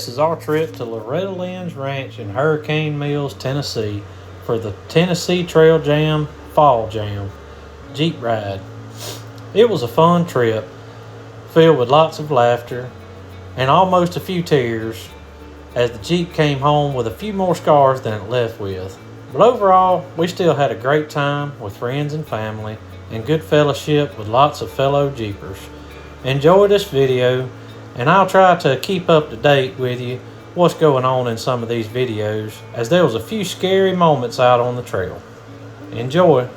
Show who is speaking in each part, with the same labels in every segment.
Speaker 1: This is our trip to Loretta Lynn's ranch in Hurricane Mills, Tennessee for the Tennessee Trail Jam Fall Jam Jeep ride. It was a fun trip filled with lots of laughter and almost a few tears as the Jeep came home with a few more scars than it left with. But overall, we still had a great time with friends and family and good fellowship with lots of fellow Jeepers. Enjoy this video, and I'll try to keep up to date with you what's going on in some of these videos, as there was a few scary moments out on the trail. Enjoy.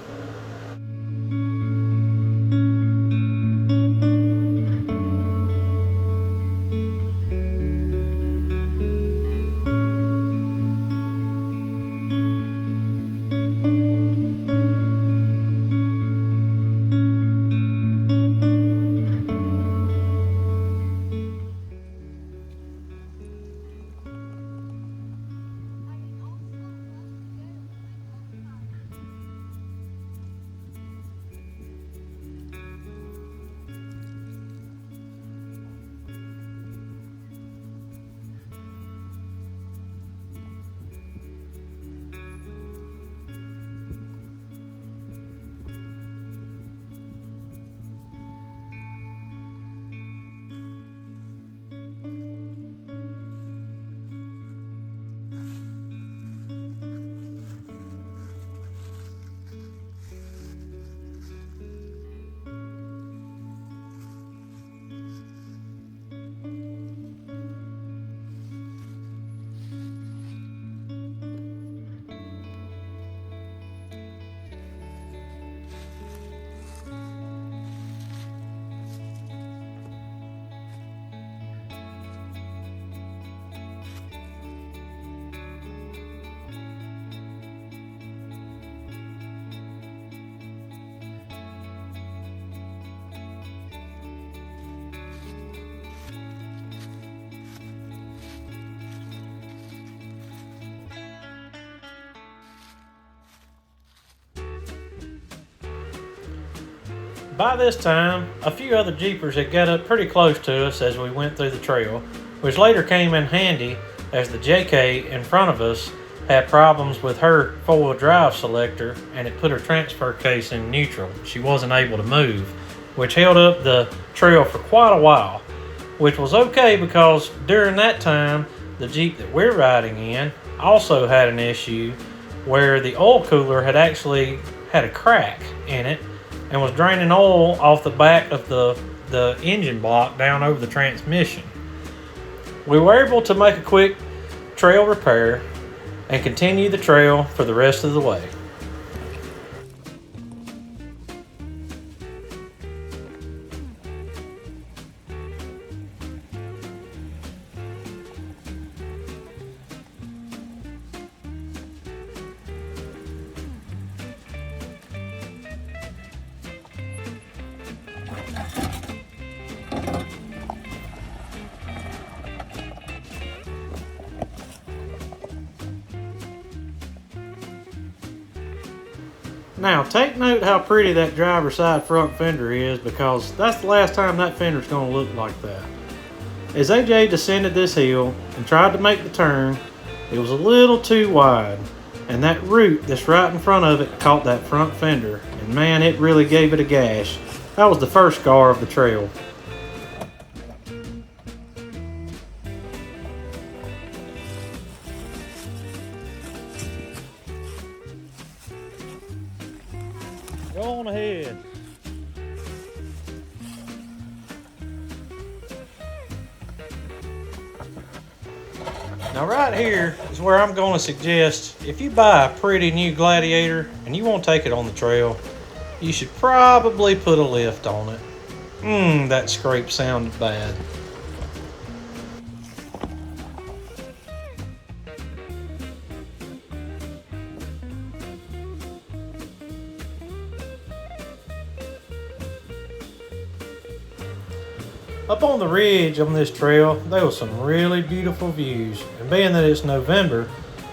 Speaker 1: By this time, a few other Jeepers had got up pretty close to us as we went through the trail, which later came in handy as the JK in front of us had problems with her four-wheel drive selector and it put her transfer case in neutral. She wasn't able to move, which held up the trail for quite a while, which was okay because during that time, the Jeep that we're riding in also had an issue where the oil cooler had actually had a crack in it and was draining oil off the back of the engine block down over the transmission. We were able to make a quick trail repair and continue the trail for the rest of the way. Now, take note how pretty that driver's side front fender is, because that's the last time that fender's going to look like that. As AJ descended this hill and tried to make the turn, it was a little too wide, and that root that's right in front of it caught that front fender, and man, it really gave it a gash. That was the first scar of the trail. Go on ahead. Now right here is where I'm going to suggest, if you buy a pretty new Gladiator and you want to take it on the trail, you should probably put a lift on it. That scrape sounded bad. Up on the ridge on this trail, there was some really beautiful views, and being that it's November,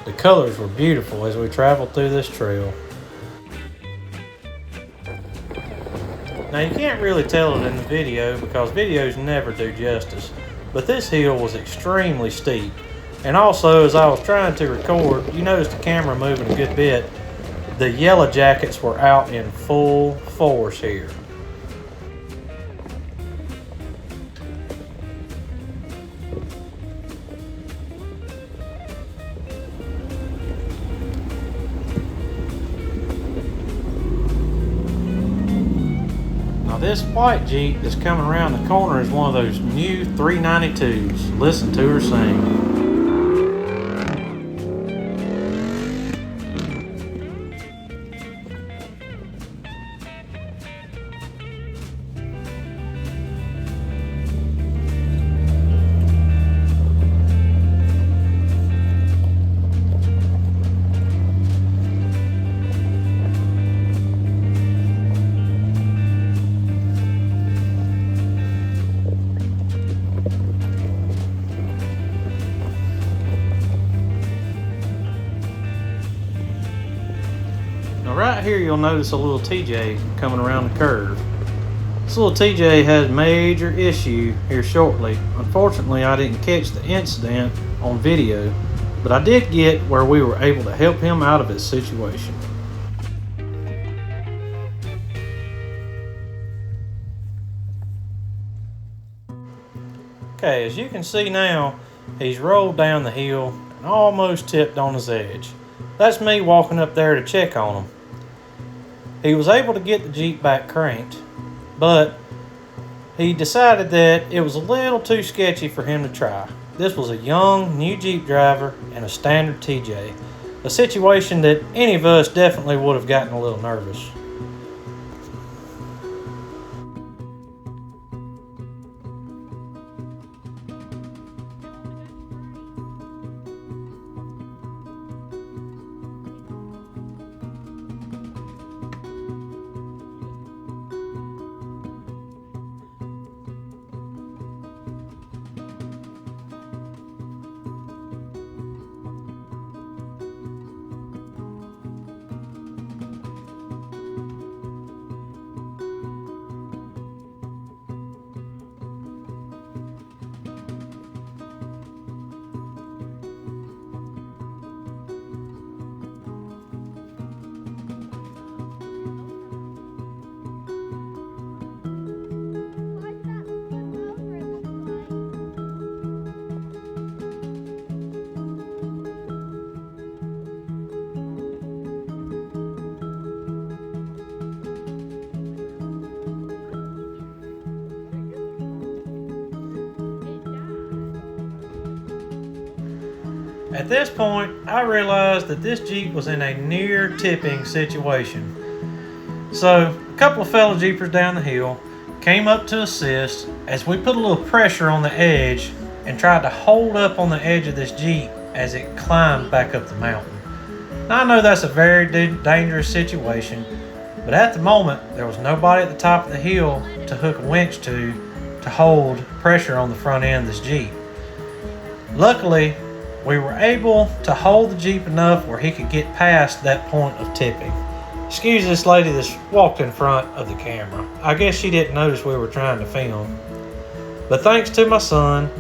Speaker 1: the colors were beautiful as we traveled through this trail. Now you can't really tell it in the video because videos never do justice, but this hill was extremely steep. And also, as I was trying to record, you noticed the camera moving a good bit. The yellow jackets were out in full force here. Now this white Jeep that's coming around the corner is one of those new 392s. Listen to her sing. Now right here you'll notice a little TJ coming around the curve. This little TJ has a major issue here shortly. Unfortunately, I didn't catch the incident on video, but I did get where we were able to help him out of his situation. Okay, as you can see now, he's rolled down the hill and almost tipped on his edge. That's me walking up there to check on him. He was able to get the Jeep back cranked, but he decided that it was a little too sketchy for him to try. This was a young, new Jeep driver and a standard TJ, a situation that any of us definitely would have gotten a little nervous. At this point, I realized that this Jeep was in a near tipping situation. So, a couple of fellow Jeepers down the hill came up to assist as we put a little pressure on the edge and tried to hold up on the edge of this Jeep as it climbed back up the mountain. Now, I know that's a very dangerous situation, but at the moment, there was nobody at the top of the hill to hook a winch to hold pressure on the front end of this Jeep. Luckily, we were able to hold the Jeep enough where he could get past that point of tipping. Excuse this lady that's walked in front of the camera. I guess she didn't notice we were trying to film. But thanks to my son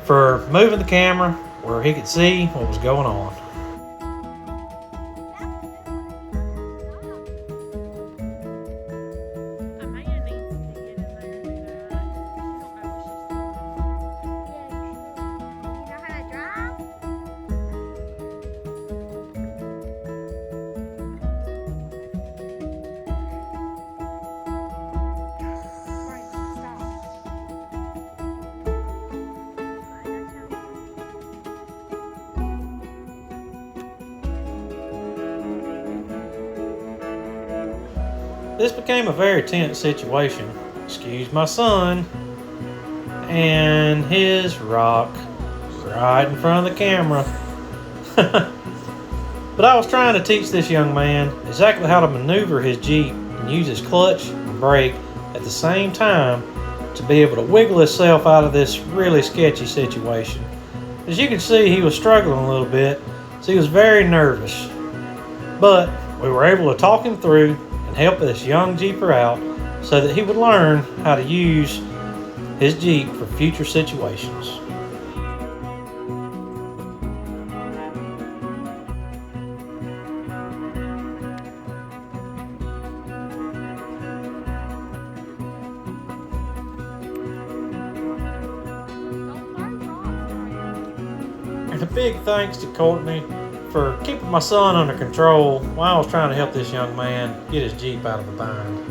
Speaker 1: for moving the camera where he could see what was going on. This became a very tense situation. Excuse my son and his rock right in front of the camera. But I was trying to teach this young man exactly how to maneuver his Jeep and use his clutch and brake at the same time to be able to wiggle himself out of this really sketchy situation. As you can see, he was struggling a little bit, so he was very nervous. But we were able to talk him through and help this young Jeeper out so that he would learn how to use his Jeep for future situations. And a big thanks to Courtney for keeping my son under control while I was trying to help this young man get his Jeep out of a bind.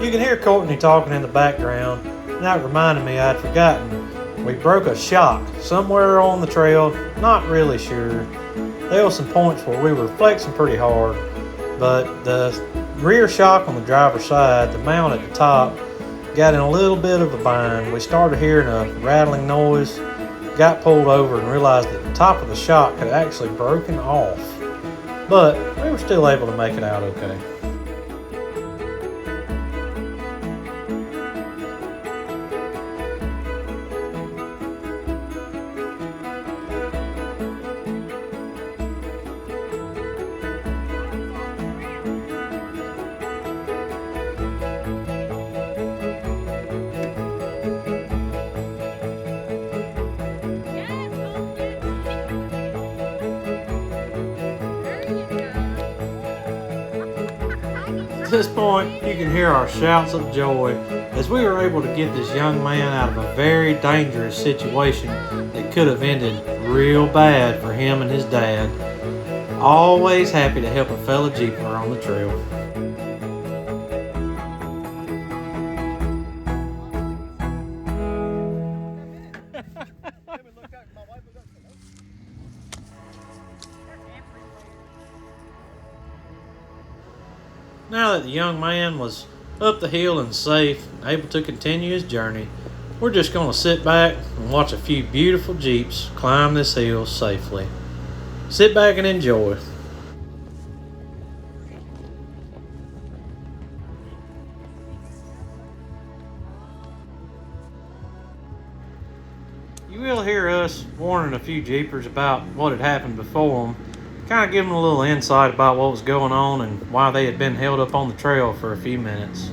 Speaker 1: You can hear Courtney talking in the background, and that reminded me I'd forgotten. We broke a shock somewhere on the trail, not really sure. There were some points where we were flexing pretty hard, but the rear shock on the driver's side, the mount at the top, got in a little bit of a bind. We started hearing a rattling noise, got pulled over and realized that the top of the shock had actually broken off. But we were still able to make it out okay. At this point, you can hear our shouts of joy as we were able to get this young man out of a very dangerous situation that could have ended real bad for him and his dad. Always happy to help a fellow Jeeper on the trail. Now that the young man was up the hill and safe and able to continue his journey, we're just going to sit back and watch a few beautiful Jeeps climb this hill safely. Sit back and enjoy. You will hear us warning a few Jeepers about what had happened before them, kind of give them a little insight about what was going on and why they had been held up on the trail for a few minutes.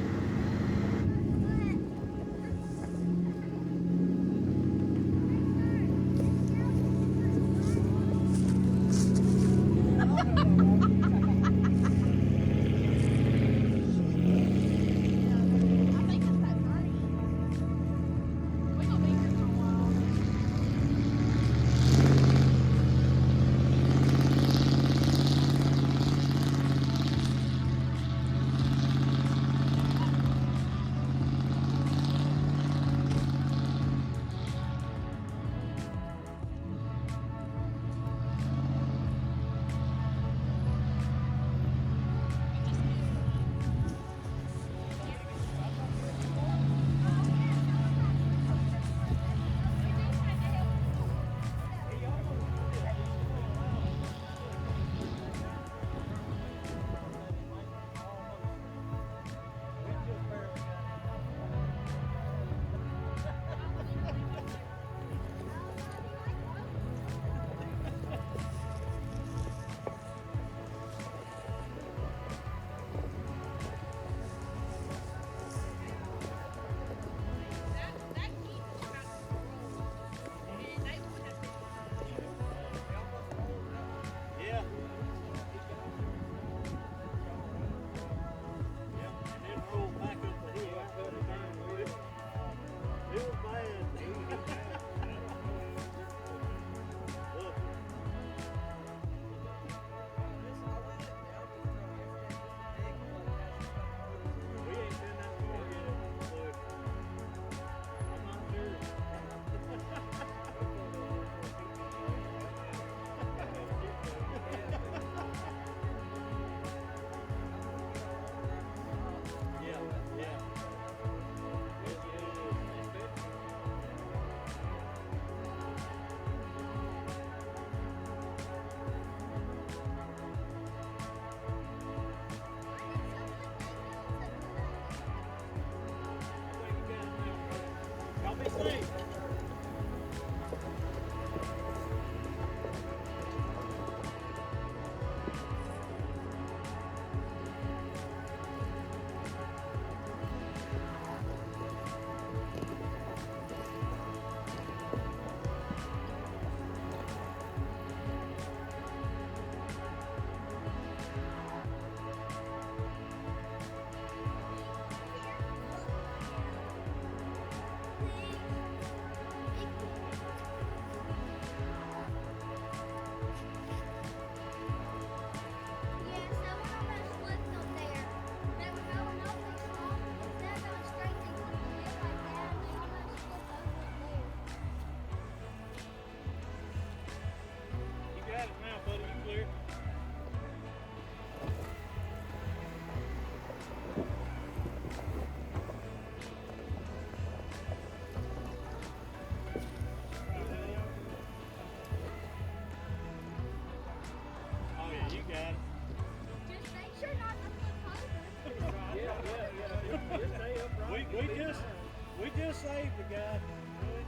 Speaker 1: We just saved the guy.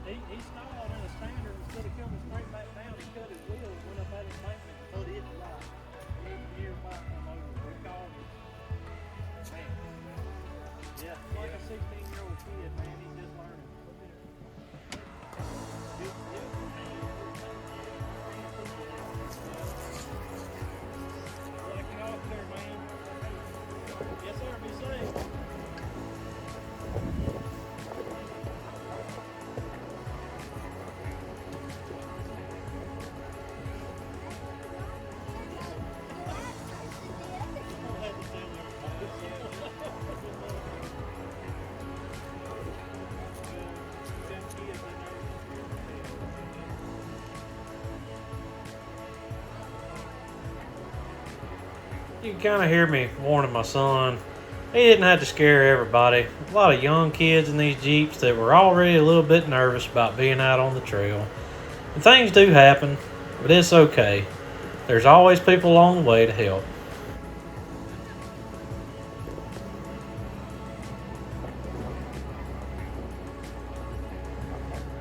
Speaker 1: He stalled in a standard instead of coming straight back down. He cut his wheels, went up at his bank and put it right. Everybody come over. We called him. Man. Yeah, like a 16-year-old kid, man. He's just learning. Like you off there, man. Yes, sir. Be safe. You can kind of hear me warning my son. He didn't have to scare everybody. A lot of young kids in these Jeeps that were already a little bit nervous about being out on the trail. And things do happen, but it's okay. There's always people along the way to help.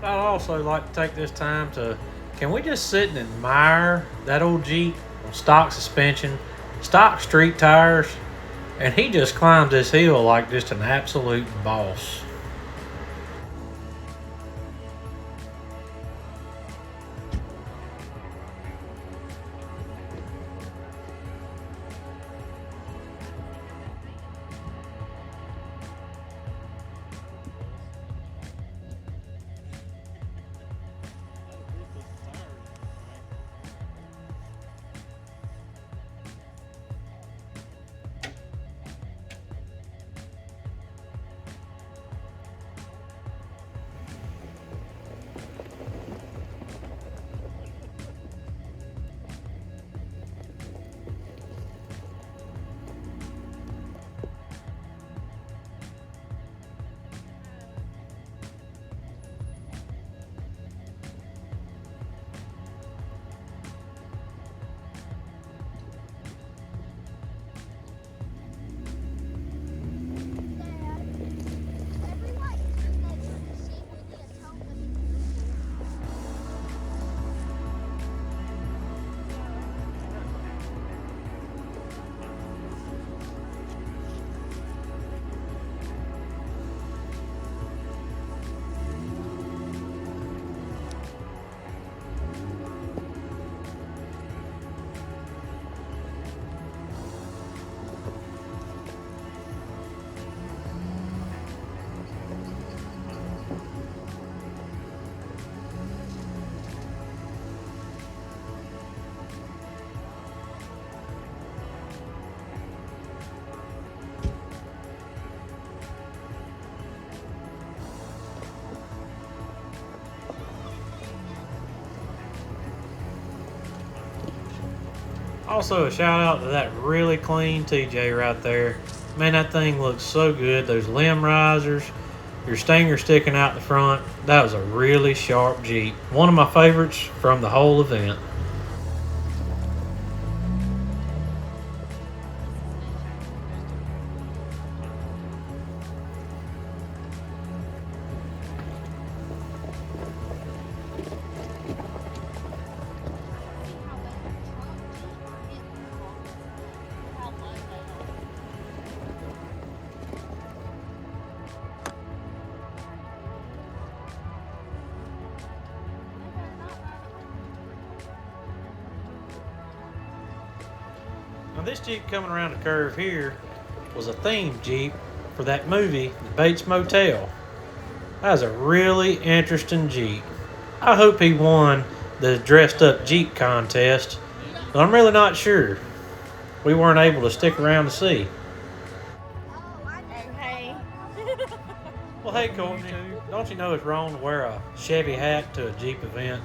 Speaker 1: I'd also like to take this time to, can we just sit and admire that old Jeep on stock suspension, stock street tires, and he just climbed this hill like just an absolute boss. Also, a shout out to that really clean TJ right there. Man, that thing looks so good. Those limb risers, your stinger sticking out the front. That was a really sharp Jeep. One of my favorites from the whole event. Now this Jeep coming around the curve here was a themed Jeep for that movie, The Bates Motel. That was a really interesting Jeep. I hope he won the dressed up Jeep contest, but I'm really not sure. We weren't able to stick around to see.
Speaker 2: Hey.
Speaker 1: Well, hey Courtney, don't you know it's wrong to wear a Chevy hat to a Jeep event?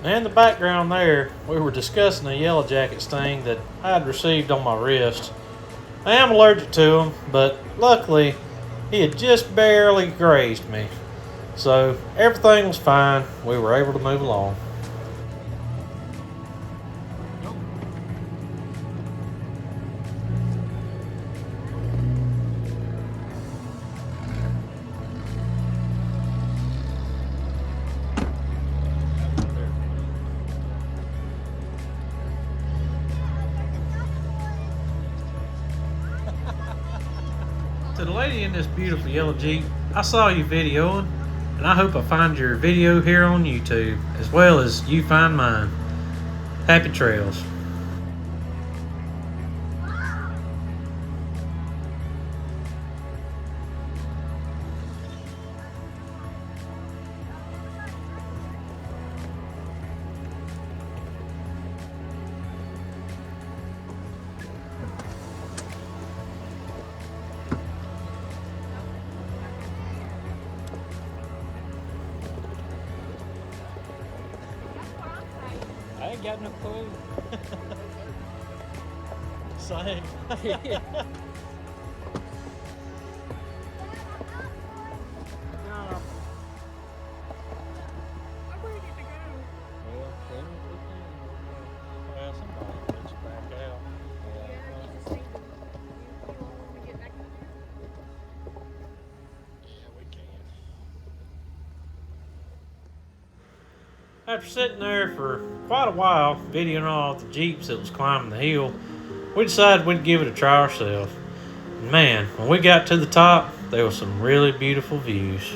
Speaker 1: In the background there, we were discussing a Yellow Jackets thing that I had received on my wrist. I am allergic to them, but luckily he had just barely grazed me. So everything was fine. We were able to move along. To the lady in this beautiful yellow Jeep, I saw you videoing, and I hope I find your video here on YouTube, as well as you find mine. Happy trails.
Speaker 2: I ain't got no clue.
Speaker 1: Same. After sitting there for quite a while, videoing all the Jeeps that was climbing the hill, we decided we'd give it a try ourselves. Man, when we got to the top, there was some really beautiful views.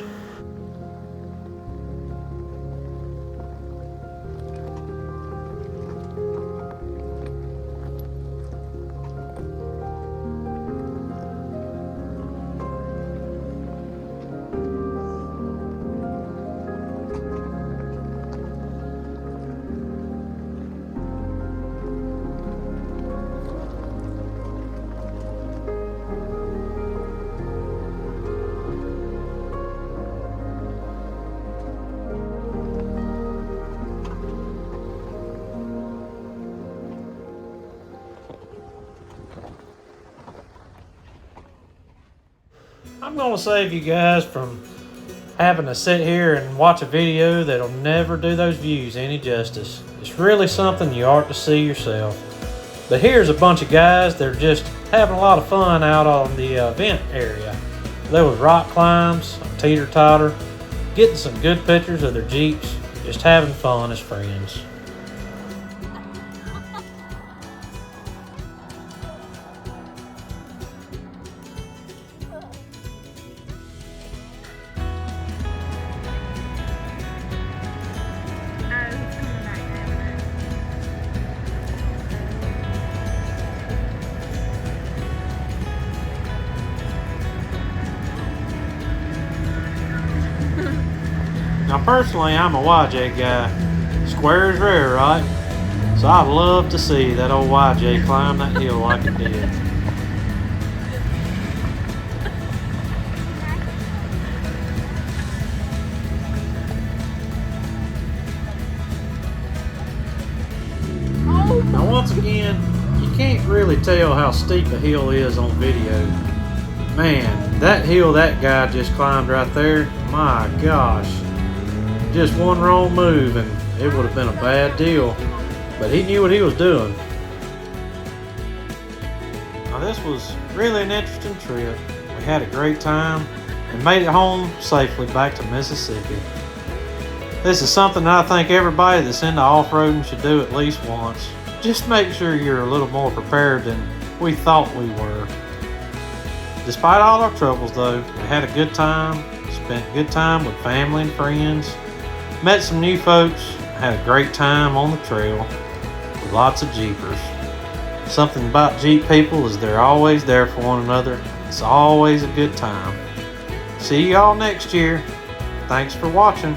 Speaker 1: I'm going to save you guys from having to sit here and watch a video that'll never do those views any justice. It's really something you ought to see yourself. But here's a bunch of guys that are just having a lot of fun out on the event area. There was rock climbs, teeter-totter, getting some good pictures of their Jeeps, just having fun as friends. Now personally, I'm a YJ guy. Square is rare, right? So I'd love to see that old YJ climb that hill like it did. Now once again, you can't really tell how steep a hill is on video. Man, that hill that guy just climbed right there, my gosh. Just one wrong move and it would have been a bad deal. but he knew what he was doing. Now this was really an interesting trip. We had a great time and made it home safely back to Mississippi. This is something that I think everybody that's into off-roading should do at least once. Just make sure you're a little more prepared than we thought we were. Despite all our troubles though, we had a good time, spent a good time with family and friends, met some new folks, had a great time on the trail with lots of Jeepers. Something about Jeep people is they're always there for one another. It's always a good time. See y'all next year. Thanks for watching.